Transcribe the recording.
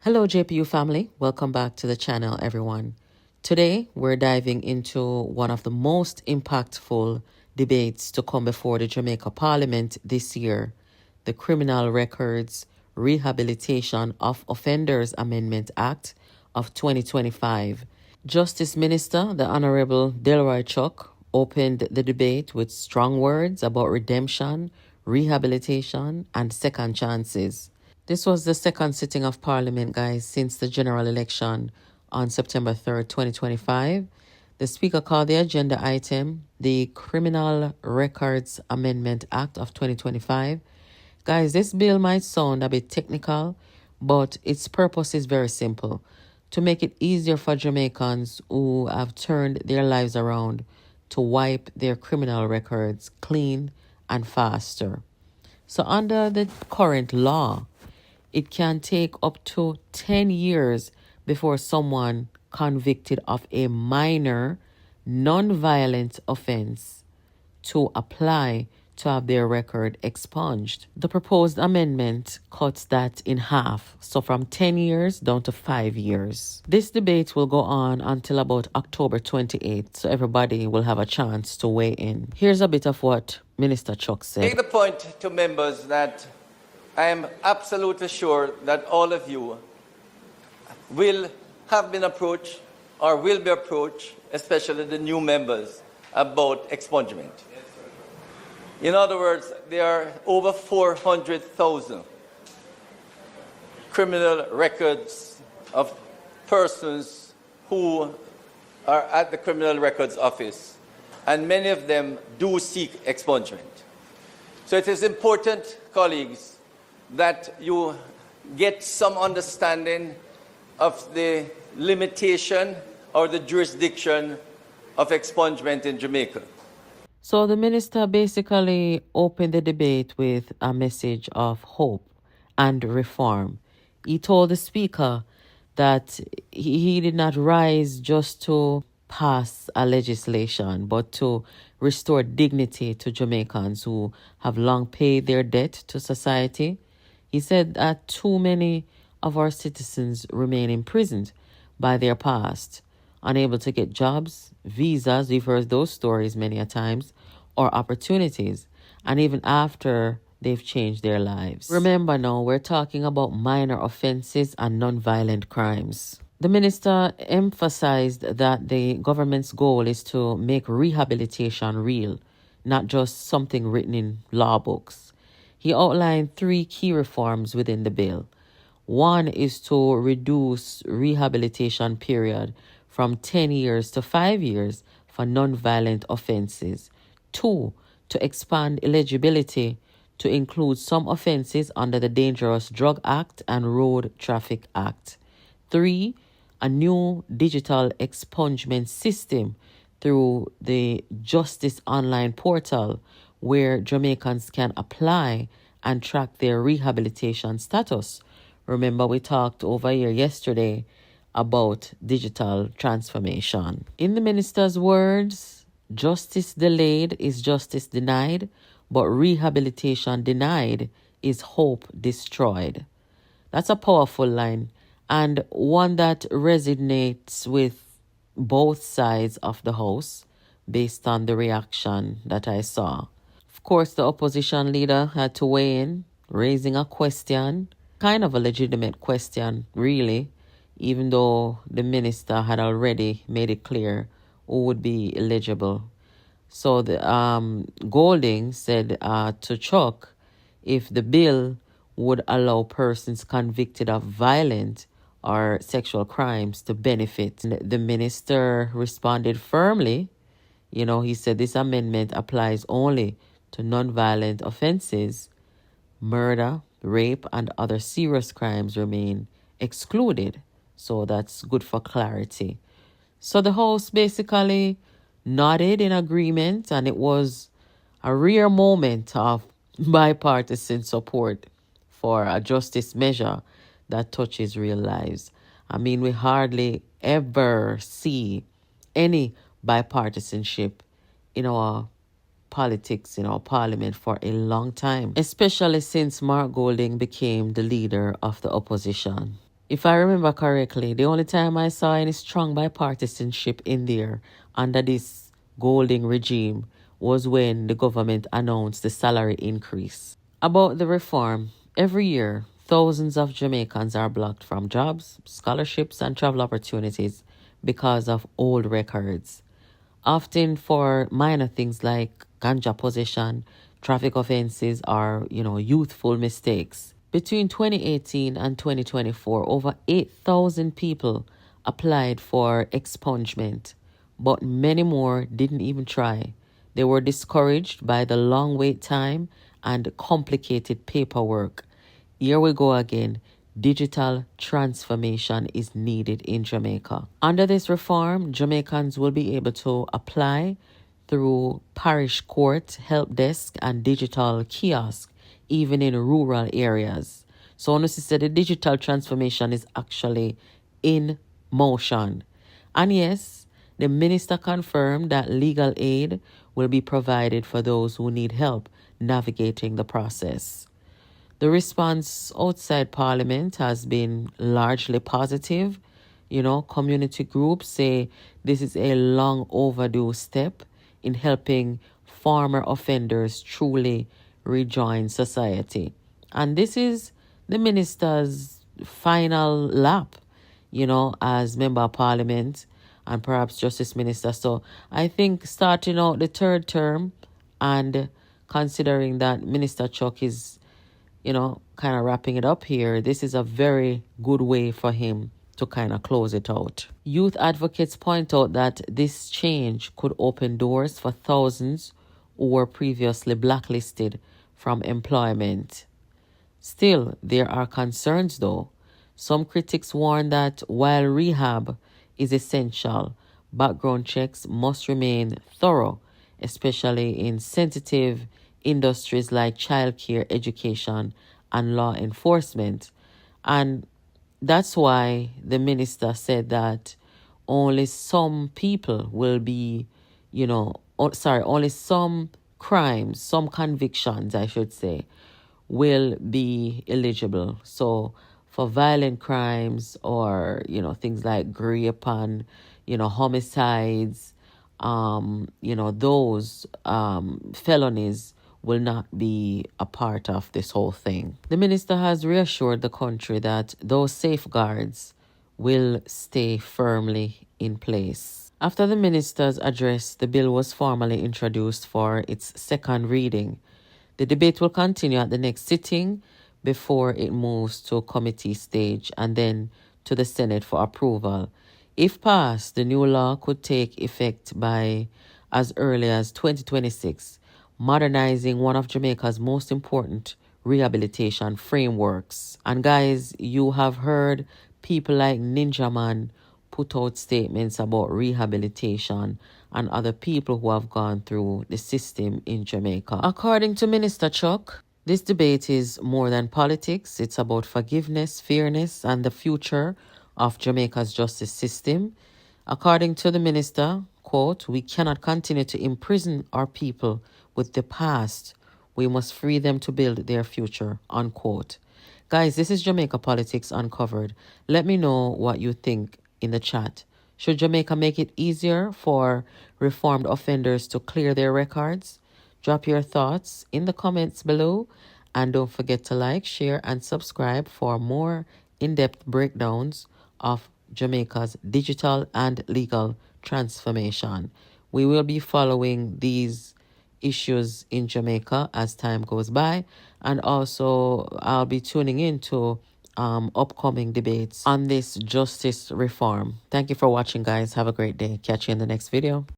Hello, JPU family. Welcome back to the channel, everyone. Today, we're diving into one of the most impactful debates to come before the Jamaica Parliament this year, the Criminal Records Rehabilitation of Offenders Amendment Act of 2025. Justice Minister, the Honorable Delroy Chuck, opened the debate with strong words about redemption, rehabilitation, and second chances. This was the second sitting of Parliament, guys, since the general election on September 3rd, 2025. The Speaker called the agenda item the Criminal Records Amendment Act of 2025. Guys, this bill might sound a bit technical, but its purpose is very simple: to make it easier for Jamaicans who have turned their lives around to wipe their criminal records clean and faster. So under the current law, it can take up to 10 years before someone convicted of a minor, non-violent offense to apply to have their record expunged. The proposed amendment cuts that in half, so from 10 years down to 5 years. This debate will go on until about October 28th, so everybody will have a chance to weigh in. Here's a bit of what Minister Chuck said. Make the point to members that I am absolutely sure that all of you will have been approached or will be approached, especially the new members, about expungement. In other words, there are over 400,000 criminal records of persons who are at the Criminal Records Office, and many of them do seek expungement. So it is important, colleagues, that you get some understanding of the limitation or the jurisdiction of expungement in Jamaica. So the minister basically opened the debate with a message of hope and reform. He told the speaker that he did not rise just to pass a legislation, but to restore dignity to Jamaicans who have long paid their debt to society. He said that too many of our citizens remain imprisoned by their past, unable to get jobs, visas, we've heard those stories many a times, or opportunities, and even after they've changed their lives. Remember now, we're talking about minor offenses and non-violent crimes. The minister emphasized that the government's goal is to make rehabilitation real, not just something written in law books. He outlined 3 key reforms within the bill. One is to reduce rehabilitation period from 10 years to 5 years for non-violent offenses. 2, to expand eligibility to include some offenses under the Dangerous Drug Act and Road Traffic Act. 3, a new digital expungement system through the JUSTIS online portal, where Jamaicans can apply and track their rehabilitation status. Remember, we talked over here yesterday about digital transformation. In the minister's words, justice delayed is justice denied, but rehabilitation denied is hope destroyed. That's a powerful line, and one that resonates with both sides of the House based on the reaction that I saw. Of course, the opposition leader had to weigh in, raising a question, kind of a legitimate question, really, even though the minister had already made it clear who would be eligible. So the Golding said to Chuck if the bill would allow persons convicted of violent or sexual crimes to benefit. The minister responded firmly. He said this amendment applies only to non-violent offenses. Murder, rape, and other serious crimes remain excluded. So that's good for clarity. So the House basically nodded in agreement, and it was a rare moment of bipartisan support for a justice measure that touches real lives. I mean, we hardly ever see any bipartisanship in our politics, in our parliament for a long time, especially since Mark Golding became the leader of the opposition. If I remember correctly, the only time I saw any strong bipartisanship in there under this Golding regime was when the government announced the salary increase. About the reform, every year, thousands of Jamaicans are blocked from jobs, scholarships, and travel opportunities because of old records, often for minor things like ganja possession, traffic offenses, or, youthful mistakes. Between 2018 and 2024, over 8,000 people applied for expungement, but many more didn't even try. They were discouraged by the long wait time and complicated paperwork. Here we go again. Digital transformation is needed in Jamaica. Under this reform, Jamaicans will be able to apply through parish court, help desk, and digital kiosk, even in rural areas. So, honestly, said the digital transformation is actually in motion. And yes, the minister confirmed that legal aid will be provided for those who need help navigating the process. The response outside Parliament has been largely positive. Community groups say this is a long overdue step in helping former offenders truly rejoin society. And this is the minister's final lap, as member of Parliament and perhaps Justice Minister. So I think starting out the third term and considering that Minister Chuck is kind of wrapping it up here, this is a very good way for him to kind of close it out. Youth advocates point out that this change could open doors for thousands who were previously blacklisted from employment. Still, there are concerns though. Some critics warn that while rehab is essential, background checks must remain thorough, especially in sensitive industries like childcare, education, and law enforcement. And that's why the minister said that only some people will be, only some crimes, some convictions, I should say, will be eligible. So for violent crimes or, things like rape and, homicides, those felonies will not be a part of this whole thing. The minister has reassured the country that those safeguards will stay firmly in place. After the minister's address, the bill was formally introduced for its second reading. The debate will continue at the next sitting before it moves to committee stage and then to the Senate for approval. If passed, the new law could take effect by as early as 2026, modernizing one of Jamaica's most important rehabilitation frameworks. And guys, you have heard people like Ninja Man put out statements about rehabilitation and other people who have gone through the system in Jamaica. According to Minister Chuck, this debate is more than politics. It's about forgiveness, fairness, and the future of Jamaica's justice system. According to the minister, quote, "We cannot continue to imprison our people with the past. We must free them to build their future," unquote. Guys, this is Jamaica Politics Uncovered. Let me know what you think in the chat. Should Jamaica make it easier for reformed offenders to clear their records? Drop your thoughts in the comments below. And don't forget to like, share, and subscribe for more in-depth breakdowns of Jamaica's digital and legal transformation. We will be following these issues in Jamaica as time goes by, and also I'll be tuning into upcoming debates on this justice reform. Thank you for watching, guys. Have a great day. Catch you in the next video.